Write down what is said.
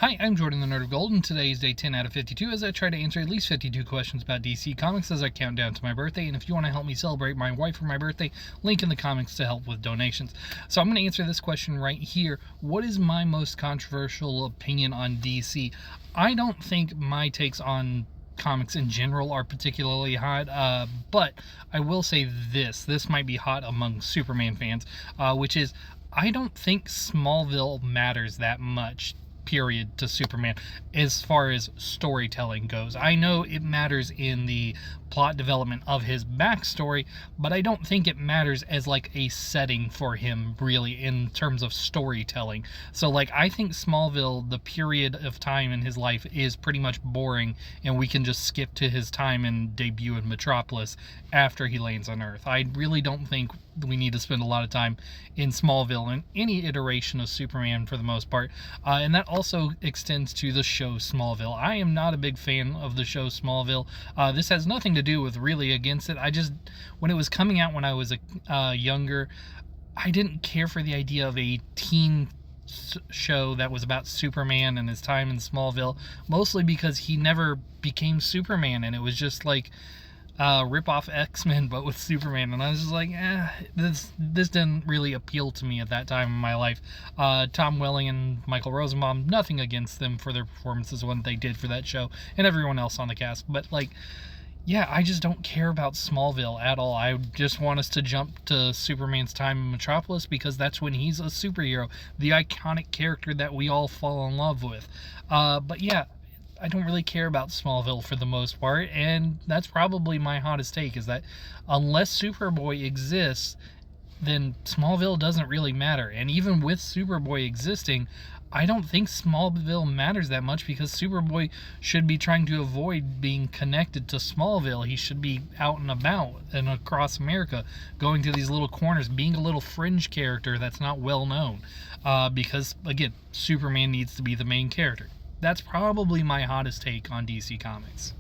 Hi, I'm Jordan the Nerd of Gold, and today is day 10 out of 52 as I try to answer at least 52 questions about DC Comics as I count down to my birthday. And if you want to help me celebrate my wife for my birthday, link in the comics to help with donations. So I'm going to answer this question right here. What is my most controversial opinion on DC? I don't think my takes on comics in general are particularly hot, but I will say this might be hot among Superman fans, which is I don't think Smallville matters that much, period, to Superman as far as storytelling goes. I know it matters in the plot development of his backstory, but I don't think it matters as like a setting for him really in terms of storytelling. So like I think Smallville, the period of time in his life, is pretty much boring, and we can just skip to his time and debut in Metropolis after he lands on Earth. I really don't think we need to spend a lot of time in Smallville and any iteration of Superman for the most part, and that also extends to the show Smallville. I am not a big fan of the show Smallville. This has nothing to do with really against it. When it was coming out when I was younger, I didn't care for the idea of a teen show that was about Superman and his time in Smallville, mostly because he never became Superman, and it was just like rip-off X-Men but with Superman, and I was just like, this didn't really appeal to me at that time in my life. Tom Welling and Michael Rosenbaum, nothing against them for their performances, what they did for that show, and everyone else on the cast, but like, yeah, I just don't care about Smallville at all. I just want us to jump to Superman's time in Metropolis because that's when he's a superhero, the iconic character that we all fall in love with. But yeah, I don't really care about Smallville for the most part, and that's probably my hottest take, is that unless Superboy exists, then Smallville doesn't really matter. And even with Superboy existing, I don't think Smallville matters that much because Superboy should be trying to avoid being connected to Smallville. He should be out and about and across America, going to these little corners, being a little fringe character that's not well known. Because, again, Superman needs to be the main character. That's probably my hottest take on DC Comics.